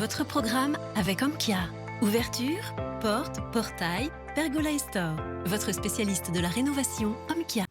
Votre programme avec Omkia. Ouverture, porte, portail, pergola et store. Votre spécialiste de la rénovation, Omkia.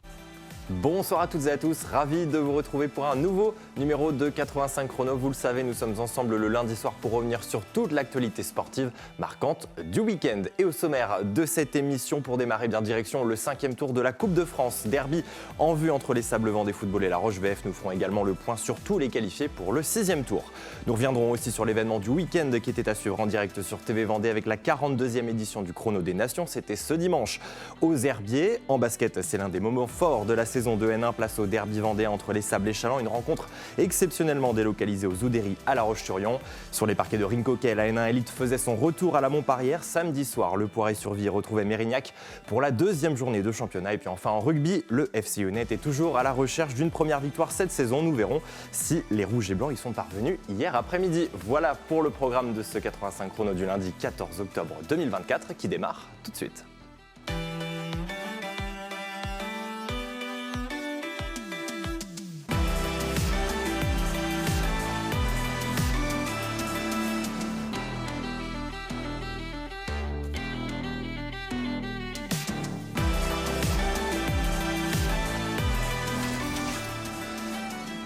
Bonsoir à toutes et à tous, ravi de vous retrouver pour un nouveau numéro de 85 chrono. Vous le savez, nous sommes ensemble le lundi soir pour revenir sur toute l'actualité sportive marquante du week-end. Et au sommaire de cette émission, pour démarrer bien direction le 5e tour de la Coupe de France. Derby en vue entre les Sables Vendée Football et la Roche VF. Nous ferons également le point sur tous les qualifiés pour le 6e tour. Nous reviendrons aussi sur l'événement du week-end qui était à suivre en direct sur TV Vendée avec la 42e édition du Chrono des Nations. C'était ce dimanche aux Herbiers. En basket, c'est l'un des moments forts de la saison de N1, place au derby vendéen entre les Sables et Chaland, une rencontre exceptionnellement délocalisée aux Oudéry à La Roche-sur-Yon. Sur les parquets de Rincoquet, la N1 Elite faisait son retour à la Montparière samedi soir. Le Poiré-sur-Vie retrouvait Mérignac pour la 2e journée de championnat. Et puis enfin en rugby, le FC Lyonnais est toujours à la recherche d'une première victoire cette saison. Nous verrons si les Rouges et Blancs y sont parvenus hier après-midi. Voilà pour le programme de ce 85 chrono du lundi 14 octobre 2024 qui démarre tout de suite.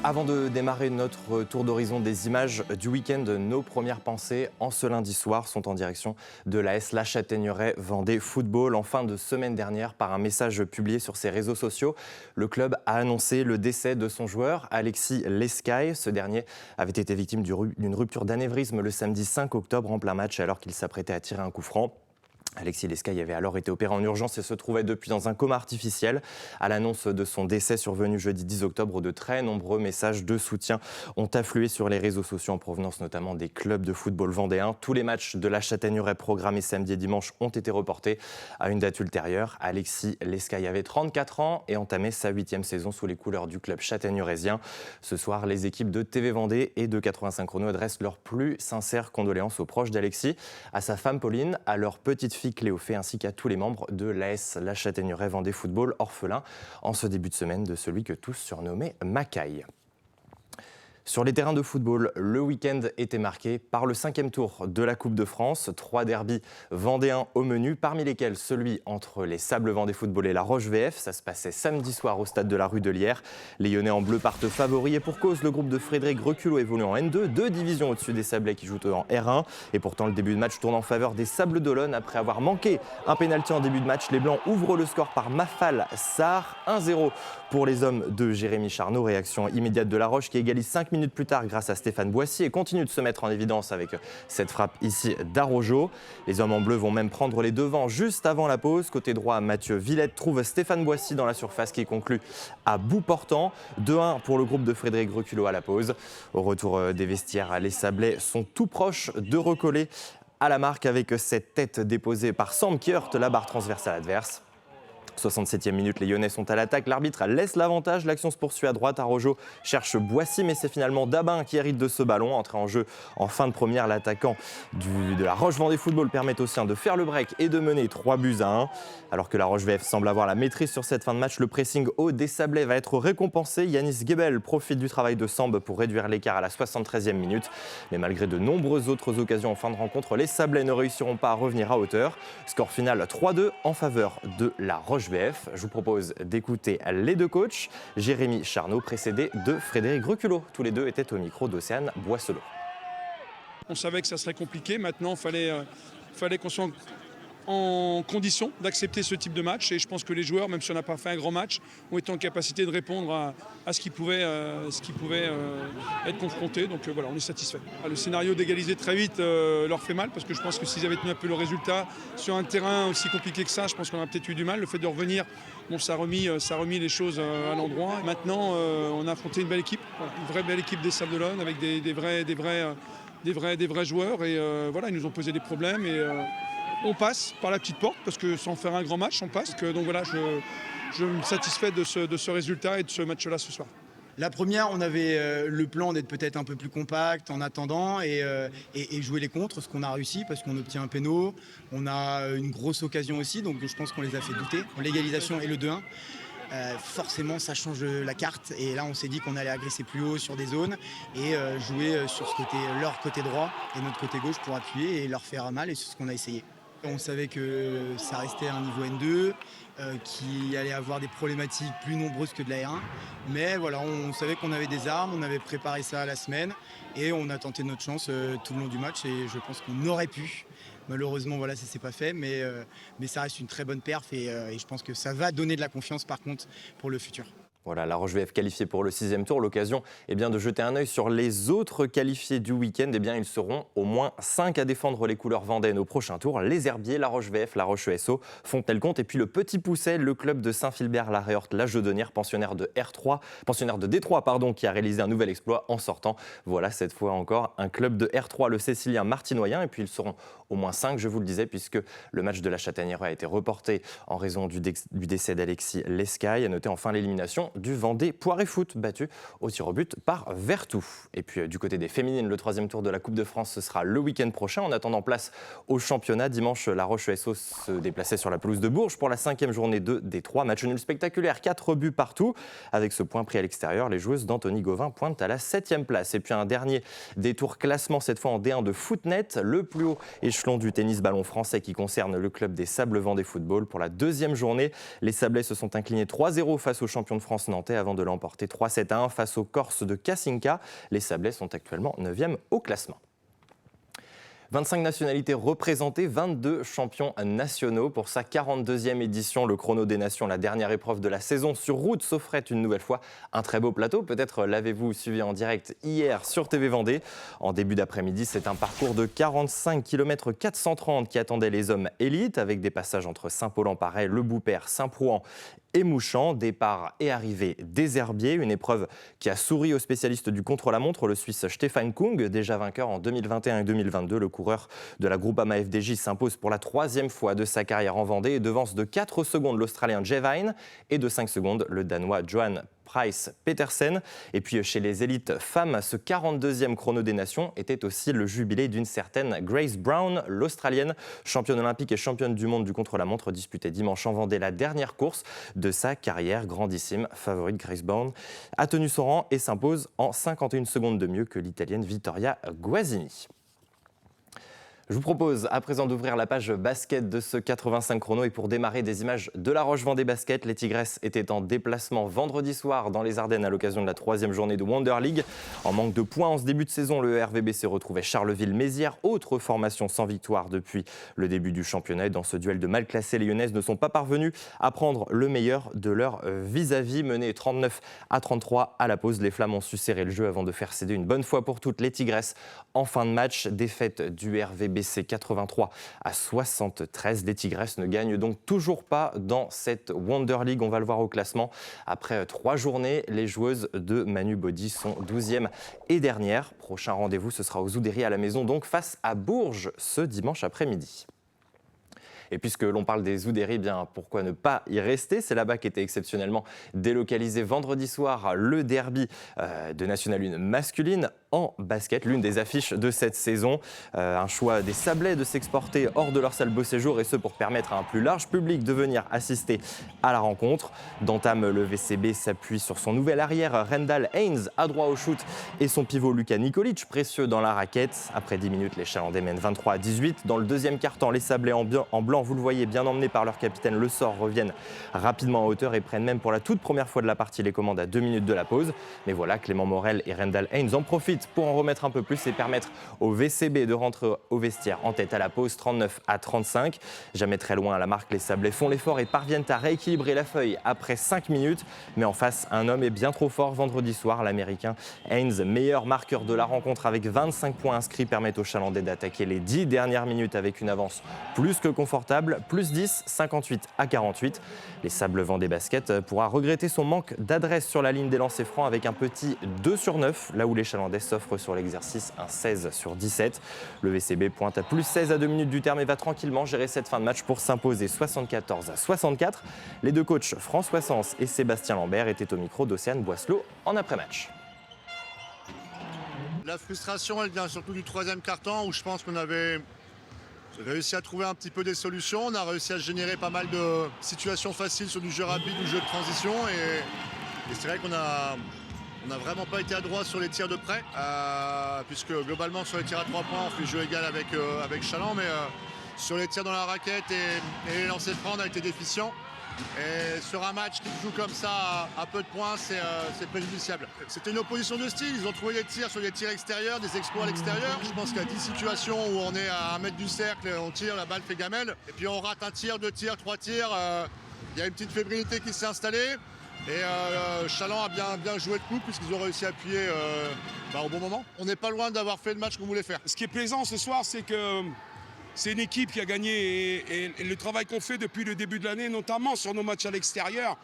Avant de démarrer notre tour d'horizon des images du week-end, nos premières pensées en ce lundi soir sont en direction de l'AS La Châtaigneraie Vendée Football. En fin de semaine dernière, par un message publié sur ses réseaux sociaux, le club a annoncé le décès de son joueur, Alexis Lescaille. Ce dernier avait été victime d'une rupture d'anévrisme le samedi 5 octobre en plein match alors qu'il s'apprêtait à tirer un coup franc. Alexis Lescaille avait alors été opéré en urgence et se trouvait depuis dans un coma artificiel. À l'annonce de son décès survenu jeudi 10 octobre, de très nombreux messages de soutien ont afflué sur les réseaux sociaux en provenance notamment des clubs de football vendéens. Tous les matchs de la Châtaigneraie programmés samedi et dimanche ont été reportés à une date ultérieure. Alexis Lescaille avait 34 ans et entamait sa 8e saison sous les couleurs du club châtaigneuraisien. Ce soir, les équipes de TV Vendée et de 85 chrono adressent leurs plus sincères condoléances aux proches d'Alexis, à sa femme Pauline, à leur petite fille Cléophée ainsi qu'à tous les membres de l'AS La Châtaigneraie Vendée Football, orphelin en ce début de semaine de celui que tous surnommaient Macaille. Sur les terrains de football, le week-end était marqué par le 5e tour de la Coupe de France. 3 derbys vendéens au menu, parmi lesquels celui entre les Sables Vendée Football et la Roche VF. Ça se passait samedi soir au stade de la rue de Lierre. Les Lyonnais en bleu partent favoris et pour cause, le groupe de Frédéric Reculot évolue en N2, 2 divisions au-dessus des Sablés qui jouent en R1. Et pourtant, le début de match tourne en faveur des Sables d'Olonne. Après avoir manqué un pénalty en début de match, les Blancs ouvrent le score par Mafal Sarr, 1-0 pour les hommes de Jérémy Charnot. Réaction immédiate de la Roche qui égalise 5 minutes plus tard grâce à Stéphane Boissy et continue de se mettre en évidence avec cette frappe ici d'Arrojo. Les hommes en bleu vont même prendre les devants juste avant la pause. Côté droit, Mathieu Villette trouve Stéphane Boissy dans la surface qui conclut à bout portant. 2-1 pour le groupe de Frédéric Reculot à la pause. Au retour des vestiaires, les Sablés sont tout proches de recoller à la marque avec cette tête déposée par Samb qui heurte la barre transversale adverse. 67e minute, les Lyonnais sont à l'attaque. L'arbitre laisse l'avantage. L'action se poursuit à droite. Arrojo cherche Boissy, mais c'est finalement Dabin qui hérite de ce ballon. Entré en jeu en fin de première, l'attaquant de la Roche Vendée Football permet aux siens de faire le break et de mener 3-1. Alors que la Roche VF semble avoir la maîtrise sur cette fin de match, le pressing haut des Sablés va être récompensé. Yanis Gebel profite du travail de Samb pour réduire l'écart à la 73e minute. Mais malgré de nombreuses autres occasions en fin de rencontre, les Sablés ne réussiront pas à revenir à hauteur. Score final 3-2 en faveur de la Roche VF. Je vous propose d'écouter les deux coachs, Jérémy Charnot précédé de Frédéric Reculot. Tous les deux étaient au micro d'Océane Boisselot. On savait que ça serait compliqué. Maintenant, il fallait qu'on soit en condition d'accepter ce type de match. Et je pense que les joueurs, même si on n'a pas fait un grand match, ont été en capacité de répondre à ce qui pouvait être confronté. Donc voilà, on est satisfait. Le scénario d'égaliser très vite leur fait mal parce que je pense que s'ils avaient tenu un peu le résultat sur un terrain aussi compliqué que ça, je pense qu'on aurait peut-être eu du mal. Le fait de revenir, bon, ça a remis les choses à l'endroit. Maintenant, on a affronté une belle équipe, une vraie belle équipe des Sables d'Olonne avec des vrais joueurs. Et voilà, ils nous ont posé des problèmes. Et on passe par la petite porte parce que sans faire un grand match, on passe. Donc voilà, je me satisfais de ce résultat et de ce match-là ce soir. La première, on avait le plan d'être peut-être un peu plus compact en attendant et jouer les contres, ce qu'on a réussi parce qu'on obtient un péno. On a une grosse occasion aussi, donc je pense qu'on les a fait douter, l'égalisation et le 2-1. forcément ça change la carte. Et là on s'est dit qu'on allait agresser plus haut sur des zones et jouer sur leur côté droit et notre côté gauche pour appuyer et leur faire mal, et c'est ce qu'on a essayé. On savait que ça restait un niveau N2, qui allait avoir des problématiques plus nombreuses que de la R1. Mais voilà, on savait qu'on avait des armes, on avait préparé ça la semaine et on a tenté notre chance tout le long du match, et je pense qu'on aurait pu. Malheureusement, voilà, ça ne s'est pas fait, mais ça reste une très bonne perf et je pense que ça va donner de la confiance par contre pour le futur. Voilà, La Roche VF qualifiée pour le 6e tour. L'occasion de jeter un œil sur les autres qualifiés du week-end. Ils seront au moins 5 à défendre les couleurs vendéennes au prochain tour. Les Herbiers, La Roche VF, La Roche ESO, Fontenay-le-Comte et puis le Petit Pousset, le club de Saint-Philbert-la Réorte, la Jeudonnière, pensionnaire de D3, qui a réalisé un nouvel exploit en sortant. Voilà, cette fois encore, un club de R3, le Cécilien Martinoyen. Et puis ils seront au moins 5, je vous le disais, puisque le match de la Châtaigneraie a été reporté en raison du décès d'Alexis Lescaille. À noter enfin l'élimination du Vendée Poiré Foot, battu au tir au but par Vertou. Et puis du côté des féminines, le 3e tour de la Coupe de France, ce sera le week-end prochain. En attendant, place au championnat. Dimanche, La Roche ESO se déplaçait sur la pelouse de Bourges pour la 5e journée de D3. Match nul spectaculaire, 4 buts partout. Avec ce point pris à l'extérieur, les joueuses d'Anthony Gauvin pointent à la 7e place. Et puis un dernier détour classement, cette fois en D1 de Footnet, le plus haut échelon du tennis ballon français qui concerne le club des Sables Vendée Football. Pour la 2e journée, les Sablais se sont inclinés 3-0 face aux champions de France nantais avant de l'emporter 3-7-1 face aux Corses de Kasinka. Les Sablais sont actuellement 9e au classement. 25 nationalités représentées, 22 champions nationaux. Pour sa 42e édition, le Chrono des Nations, la dernière épreuve de la saison sur route, s'offrait une nouvelle fois un très beau plateau. Peut-être l'avez-vous suivi en direct hier sur TV Vendée. En début d'après-midi, c'est un parcours de 45 km 430 qui attendait les hommes élites, avec des passages entre Saint-Paul-en-Paray, Le Boupère, Saint-Prouan et Mouchamp. Départ et arrivée des Herbiers, une épreuve qui a souri aux spécialistes du contre-la-montre, le Suisse Stefan Kung, déjà vainqueur en 2021 et 2022. Le coureur de la Groupama FDJ s'impose pour la 3e fois de sa carrière en Vendée et devance de 4 secondes l'Australien Jay Vine et de 5 secondes le Danois Johan Price Petersen. Et puis chez les élites femmes, ce 42e Chrono des Nations était aussi le jubilé d'une certaine Grace Brown, l'Australienne, championne olympique et championne du monde du contre-la-montre, disputée dimanche en Vendée, la dernière course de sa carrière. Grandissime favorite, Grace Brown a tenu son rang et s'impose en 51 secondes de mieux que l'Italienne Vittoria Guasini. Je vous propose à présent d'ouvrir la page basket de ce 85 chrono, et pour démarrer, des images de La Roche Vendée Basket. Les Tigresses étaient en déplacement vendredi soir dans les Ardennes à l'occasion de la 3e journée de Wonder League. En manque de points en ce début de saison, le RVBC retrouvait Charleville-Mézières, autre formation sans victoire depuis le début du championnat. Et dans ce duel de mal classés, les Lyonnaises ne sont pas parvenues à prendre le meilleur de leur vis-à-vis. Menées 39-33 à la pause, les Flammes ont su serrer le jeu avant de faire céder une bonne fois pour toutes les Tigresses en fin de match. Défaite du RVBC 83-73. Les Tigresses ne gagnent donc toujours pas dans cette Wonder League. On va le voir au classement. Après 3 journées, les joueuses de Manu Body sont 12e et dernière. Prochain rendez-vous, ce sera aux Oudéry à la maison, donc face à Bourges ce dimanche après-midi. Et puisque l'on parle des Oudéry, bien pourquoi ne pas y rester? C'est là-bas qu'était exceptionnellement délocalisé vendredi soir le derby de National 1 masculine en basket, l'une des affiches de cette saison. Un choix des Sablais de s'exporter hors de leur salle beau séjour, et ce pour permettre à un plus large public de venir assister à la rencontre. D'entame, le VCB s'appuie sur son nouvel arrière Randall Haynes à droit au shoot et son pivot Luka Nikolic, précieux dans la raquette. Après 10 minutes, les Chalandais mènent 23-18. Dans le deuxième quart-temps, les Sablais en blanc, vous le voyez, bien emmenés par leur capitaine Le Sort, reviennent rapidement en hauteur et prennent même pour la toute première fois de la partie les commandes à 2 minutes de la pause. Mais voilà, Clément Morel et Randall Haynes en profitent pour en remettre un peu plus et permettre au VCB de rentrer au vestiaire en tête à la pause, 39-35. Jamais très loin à la marque, les Sablais font l'effort et parviennent à rééquilibrer la feuille après 5 minutes. Mais en face, un homme est bien trop fort vendredi soir. L'Américain Haynes, meilleur marqueur de la rencontre avec 25 points inscrits, permet aux Chalandais d'attaquer les 10 dernières minutes avec une avance plus que confortable, plus 10, 58-48. Les Sables Vendée Basket pourra regretter son manque d'adresse sur la ligne des lancers francs avec un petit 2/9, là où les Chalandais s'offrent sur l'exercice un 16/17. Le VCB pointe à plus 16 à 2 minutes du terme et va tranquillement gérer cette fin de match pour s'imposer 74-64. Les deux coachs François Sens et Sébastien Lambert étaient au micro d'Océane Boisselot en après-match. La frustration, elle vient surtout du 3e quart-temps où je pense qu'on avait réussi à trouver un petit peu des solutions. On a réussi à générer pas mal de situations faciles sur du jeu rapide, du jeu de transition. Et c'est vrai qu'on n'a vraiment pas été adroit sur les tirs de près, puisque globalement sur les tirs à 3 points, on fait jeu égal avec Chaland, mais sur les tirs dans la raquette et les lancers francs, on a été déficient. Et sur un match qui joue comme ça à peu de points, c'est préjudiciable. C'était une opposition de style, ils ont trouvé des tirs sur des tirs extérieurs, des exploits à l'extérieur. Je pense qu'il y a 10 situations où on est à 1 mètre du cercle, on tire, la balle fait gamelle, et puis on rate un tir, 2 tirs, 3 tirs. Il y a une petite fébrilité qui s'est installée. Et Chaland a bien joué le coup puisqu'ils ont réussi à appuyer au bon moment. On n'est pas loin d'avoir fait le match qu'on voulait faire. Ce qui est plaisant ce soir, c'est que c'est une équipe qui a gagné et le travail qu'on fait depuis le début de l'année, notamment sur nos matchs à l'extérieur,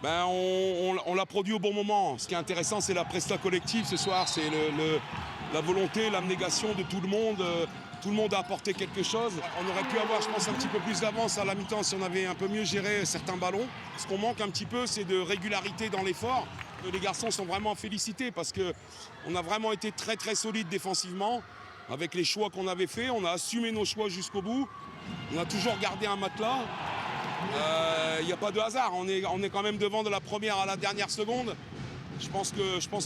on l'a produit au bon moment. Ce qui est intéressant, c'est la presta collective ce soir, c'est la volonté, l'abnégation de tout le monde. Tout le monde a apporté quelque chose. On aurait pu avoir, je pense, un petit peu plus d'avance à la mi-temps si on avait un peu mieux géré certains ballons. Ce qu'on manque un petit peu, c'est de régularité dans l'effort. Les garçons sont vraiment félicités parce qu'on a vraiment été très très solides défensivement. Avec les choix qu'on avait faits, on a assumé nos choix jusqu'au bout. On a toujours gardé un matelas. Il n'y a pas de hasard. On est quand même devant de la première à la dernière seconde. Je pense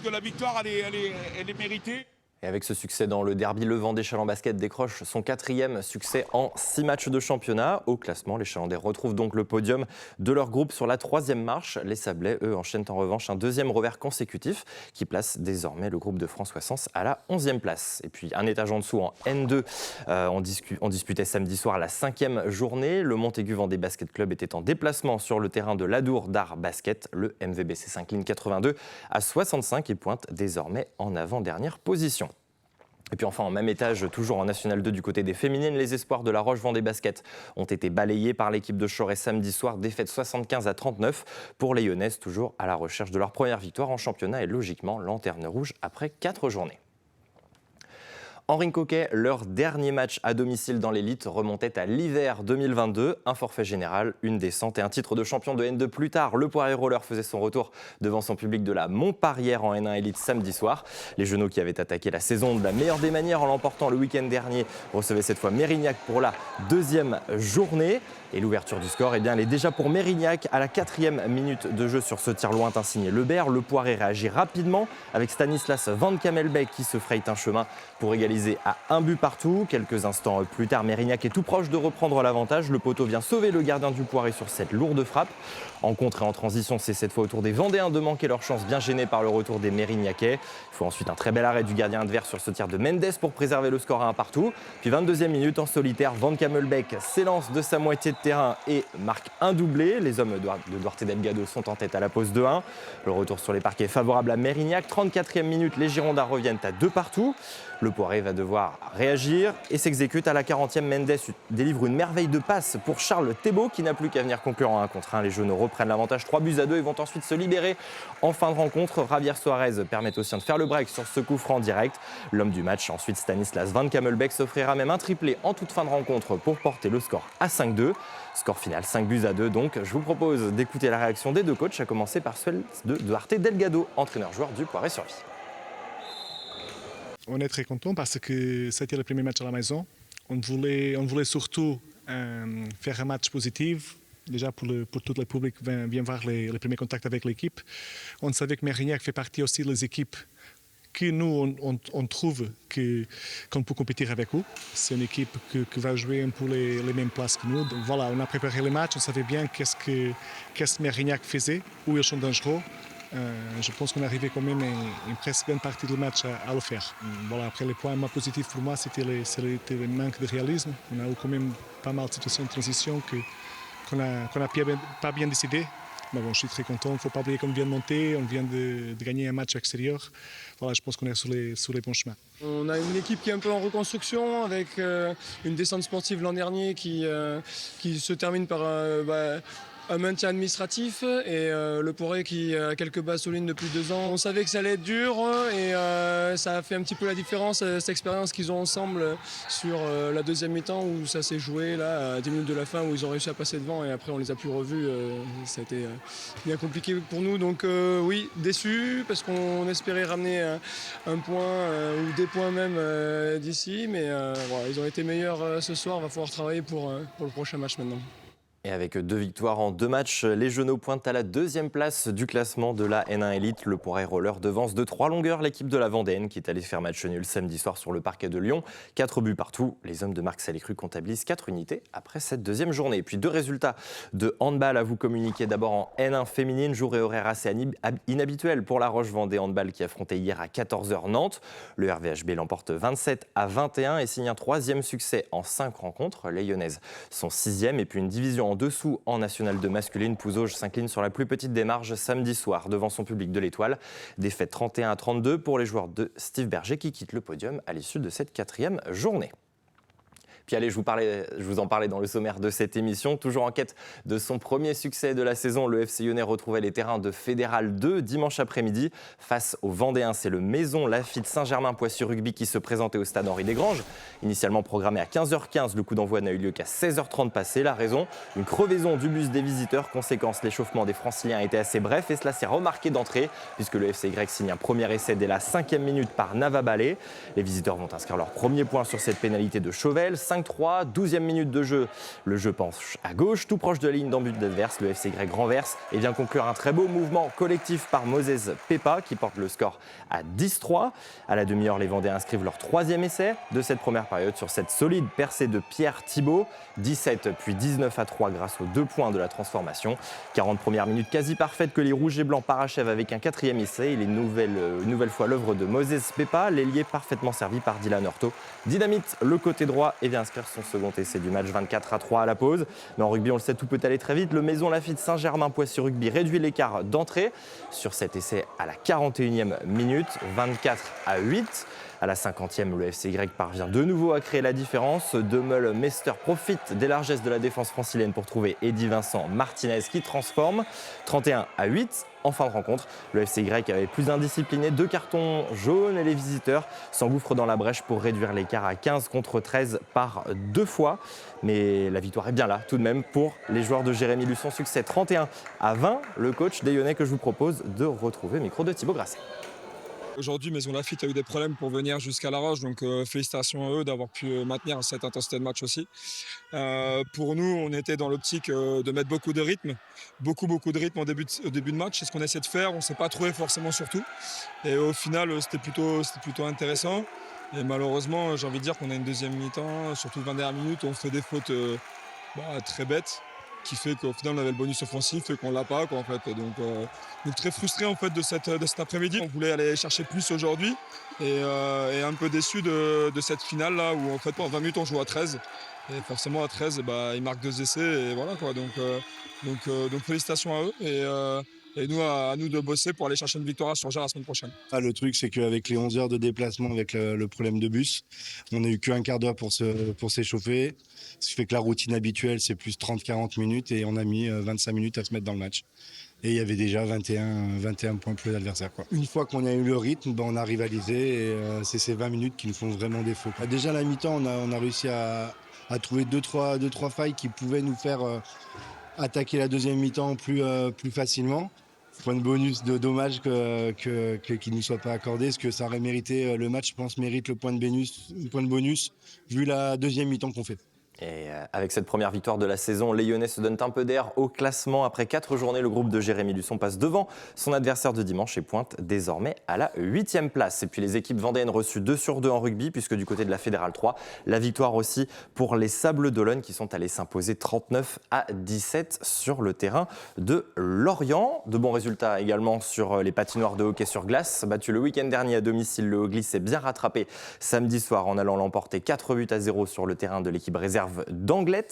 que la victoire, elle est méritée. Et avec ce succès dans le derby, le Vendée Chaland Basket décroche son 4e succès en 6 matchs de championnat. Au classement, les Chalandais retrouvent donc le podium de leur groupe sur la 3e marche. Les Sablais, eux, enchaînent en revanche un 2e revers consécutif qui place désormais le groupe de François Sens à la 11e place. Et puis un étage en dessous, en N2, on disputait samedi soir la 5e journée. Le Montaigu Vendée Basket Club était en déplacement sur le terrain de l'Adour d'Art Basket. Le MVBC s'incline 82 à 65 et pointe désormais en avant-dernière position. Et puis enfin, en même étage, toujours en National 2 du côté des féminines, les espoirs de la Roche Vendée Basket ont été balayés par l'équipe de Choré samedi soir, défaite 75 à 39 pour les Lyonnaises, toujours à la recherche de leur première victoire en championnat et logiquement lanterne rouge après 4 journées. En rink hockey, leur dernier match à domicile dans l'élite remontait à l'hiver 2022. Un forfait général, une descente et un titre de champion de N2 plus tard. Le Poirier Roller faisait son retour devant son public de la Montparière en N1 élite samedi soir. Les Genoux qui avaient attaqué la saison de la meilleure des manières en l'emportant le week-end dernier recevaient cette fois Mérignac pour la 2e journée. Et l'ouverture du score, elle est déjà pour Mérignac à la 4e minute de jeu sur ce tir lointain signé Lebert. Le Poiré réagit rapidement avec Stanislas Van Kamelbeck qui se fraye un chemin pour égaliser à 1 but partout. Quelques instants plus tard, Mérignac est tout proche de reprendre l'avantage. Le poteau vient sauver le gardien du Poiré sur cette lourde frappe. En contre et en transition, c'est cette fois au tour des Vendéens de manquer leur chance, bien gênés par le retour des Mérignacais. Il faut ensuite un très bel arrêt du gardien adverse sur ce tir de Mendes pour préserver le score à 1 partout. Puis 22e minute en solitaire, Van Kamelbeck s'élance de sa moitié de terrain et marque un doublé. Les hommes de Duarte Delgado sont en tête à la pause 2-1. Le retour sur les parquets est favorable à Mérignac. 34e minute, les Girondins reviennent à 2 partout. Le Poiré va devoir réagir et s'exécute à la 40e. Mendes délivre une merveille de passe pour Charles Thébault qui n'a plus qu'à venir conclure en 1 contre 1. Les Jeunes reprennent l'avantage 3-2 et vont ensuite se libérer en fin de rencontre. Javier Suarez permet aussi de faire le break sur ce coup franc direct. L'homme du match, ensuite Stanislas Van Kamelbeck, s'offrira même un triplé en toute fin de rencontre pour porter le score à 5-2. Score final 5-2 donc. Je vous propose d'écouter la réaction des deux coachs, à commencer par celle de Duarte Delgado, entraîneur-joueur du Poiré Survie. On est très content parce que c'était le premier match à la maison. On voulait surtout faire un match positif. Déjà pour tout le public vient voir les premiers contacts avec l'équipe. On savait que Mérignac fait partie aussi des équipes que nous, on trouve qu'on peut compétir avec eux. C'est une équipe qui va jouer un peu les mêmes places que nous. Donc voilà, on a préparé le match, on savait bien qu'est-ce que Mérignac faisait, où ils sont dangereux. Je pense qu'on est arrivé quand même une presque bonne partie du match à le faire. Voilà, après, les points positifs pour moi, c'était le manque de réalisme. On a eu quand même pas mal de situations de transition qu'on n'a pas bien décidé. Mais bon, je suis très content. Il ne faut pas oublier qu'on vient de monter, on vient de gagner un match extérieur. Voilà, je pense qu'on est sur les bons chemins. On a une équipe qui est un peu en reconstruction avec une descente sportive l'an dernier qui se termine par un maintien administratif et le Poré qui a quelques bases solides depuis 2 ans. On savait que ça allait être dur et ça a fait un petit peu la différence, cette expérience qu'ils ont ensemble sur la deuxième mi-temps où ça s'est joué là, à 10 minutes de la fin où ils ont réussi à passer devant et après on les a plus revus. Ça a été bien compliqué pour nous. Donc oui, déçus parce qu'on espérait ramener un point ou des points même d'ici. Mais voilà, ils ont été meilleurs ce soir, il va falloir travailler pour le prochain match maintenant. Et avec 2 victoires en 2 matchs, les Genoux pointent à la 2e place du classement de la N1 Elite. Le Poré Roller devance de 3 longueurs l'équipe de la Vendéenne qui est allée faire match nul samedi soir sur le parquet de Lyon. 4 buts partout. Les hommes de Marc Salécru comptabilisent 4 unités après cette 2e journée. Et puis 2 résultats de handball à vous communiquer. D'abord en N1 féminine, jour et horaire assez inhabituel pour la Roche-Vendée Handball qui affrontait hier à 14h Nantes. Le RVHB l'emporte 27-21 et signe un 3e succès en 5 rencontres. Les Lyonnaises sont 6e et puis une division en dessous en National 2 masculine. Pouzauges s'incline sur la plus petite des marges samedi soir devant son public de l'Étoile. Défaite 31-32 pour les joueurs de Steve Berger qui quittent le podium à l'issue de cette 4e journée. Puis allez, je vous en parlais dans le sommaire de cette émission. Toujours en quête de son premier succès de la saison, le FC Lyonnais retrouvait les terrains de Fédéral 2 dimanche après-midi. Face aux Vendéens, c'est le Maison Lafitte Saint-Germain-Poissy Rugby qui se présentait au stade Henri Desgranges. Initialement programmé à 15h15, le coup d'envoi n'a eu lieu qu'à 16h30 passé. La raison, une crevaison du bus des visiteurs. Conséquence, l'échauffement des Franciliens a été assez bref et cela s'est remarqué d'entrée puisque le FCY signe un premier essai dès la 5e minute par Nava Ballet. Les visiteurs vont inscrire leur premier point sur cette pénalité de Chauvel. 5-3, 12e minute de jeu. Le jeu penche à gauche, tout proche de la ligne d'en but adverse. Le FCY renverse et vient conclure un très beau mouvement collectif par Moses Pepa qui porte le score à 10-3. À la demi-heure, les Vendéens inscrivent leur 3e essai de cette première période sur cette solide percée de Pierre Thibault. 17 puis 19-3 grâce aux 2 points de la transformation. 40 premières minutes quasi parfaites que les Rouges et Blancs parachèvent avec un 4e essai. Il est une nouvelle fois l'œuvre de Moses Pepa, l'ailier parfaitement servi par Dylan Hurto. Dynamite le côté droit et vient inscrire son second essai du match 24-3 à la pause. Mais en rugby, on le sait, tout peut aller très vite. Le Maison Lafitte Saint-Germain-Poissy Rugby réduit l'écart d'entrée sur cet essai à la 41e minute, 24-8. À la 50e, le FCY parvient de nouveau à créer la différence. Demeul Mester profite des largesses de la défense francilienne pour trouver Eddy Vincent Martinez qui transforme. 31-8. En fin de rencontre, le FCY avait plus indiscipliné, 2 cartons jaunes et les visiteurs s'engouffrent dans la brèche pour réduire l'écart à 15 contre 13 par 2 fois. Mais la victoire est bien là tout de même pour les joueurs de Jérémy Luçon. Succès 31-20. Le coach des Lyonnais que je vous propose de retrouver, micro de Thibaut Grasset. Aujourd'hui, Maison Lafitte a eu des problèmes pour venir jusqu'à La Roche, donc félicitations à eux d'avoir pu maintenir cette intensité de match aussi. Pour nous, on était dans l'optique de mettre beaucoup de rythme, beaucoup de rythme au début de match. C'est ce qu'on essaie de faire, on ne s'est pas trouvé forcément surtout. Et au final, c'était plutôt intéressant. Et malheureusement, j'ai envie de dire qu'on a une deuxième mi-temps, surtout 20 dernières minutes, on fait des fautes très bêtes, qui fait qu'au final on avait le bonus offensif et qu'on l'a pas en fait. Donc très frustré en fait de cet après-midi. On voulait aller chercher plus aujourd'hui et un peu déçu de cette finale là où en fait en 20 minutes on joue à 13 et forcément à 13 ils marquent 2 essais et voilà quoi. Donc félicitations à eux et nous à nous de bosser pour aller chercher une victoire à Surgères la semaine prochaine. Le truc c'est qu'avec les 11 heures de déplacement avec le problème de bus, on n'a eu qu'un quart d'heure pour s'échauffer. Ce qui fait que la routine habituelle, c'est plus 30-40 minutes et on a mis 25 minutes à se mettre dans le match. Et il y avait déjà 21 points plus l'adversaire. Une fois qu'on a eu le rythme, on a rivalisé et c'est ces 20 minutes qui nous font vraiment défaut. Déjà à la mi-temps, on a réussi à trouver 2-3 failles qui pouvaient nous faire attaquer la deuxième mi-temps plus facilement. Point de bonus, dommage qu'il ne nous soit pas accordé, parce que ça aurait mérité, le match, je pense, mérite le point de bonus vu la deuxième mi-temps qu'on fait. Et avec cette première victoire de la saison, les Lyonnais se donnent un peu d'air au classement. Après 4 journées, le groupe de Jérémy Luçon passe devant son adversaire de dimanche et pointe désormais à la 8e place. Et puis les équipes vendéennes reçues 2/2 en rugby, puisque du côté de la Fédérale 3, la victoire aussi pour les Sables d'Olonne qui sont allés s'imposer 39-17 sur le terrain de Lorient. De bons résultats également sur les patinoires de hockey sur glace. Battu le week-end dernier à domicile, le Haut-Glisse s'est bien rattrapé samedi soir en allant l'emporter 4-0 sur le terrain de l'équipe réserve réserve d'Anglet.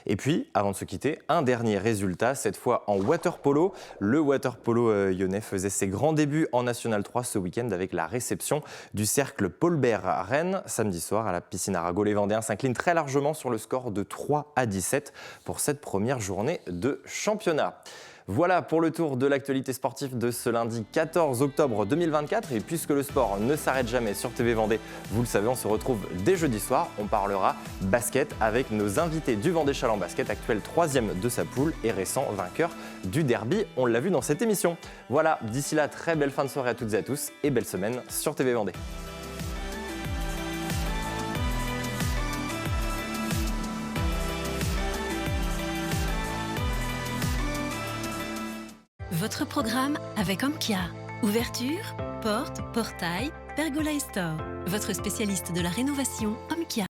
Et puis, avant de se quitter, un dernier résultat, cette fois en water-polo. Le water-polo lyonnais faisait ses grands débuts en National 3 ce week-end avec la réception du cercle Paul Bert à Rennes. Samedi soir, à la piscine Arago, les Vendéens s'inclinent très largement sur le score de 3-17 pour cette première journée de championnat. Voilà pour le tour de l'actualité sportive de ce lundi 14 octobre 2024. Et puisque le sport ne s'arrête jamais sur TV Vendée, vous le savez, on se retrouve dès jeudi soir. On parlera basket avec nos invités du Vendée Chaland Basket, actuel 3e de sa poule et récent vainqueur du derby. On l'a vu dans cette émission. Voilà, d'ici là, très belle fin de soirée à toutes et à tous et belle semaine sur TV Vendée. Votre programme avec Omkia. Ouverture, porte, portail, pergola et store. Votre spécialiste de la rénovation, Omkia.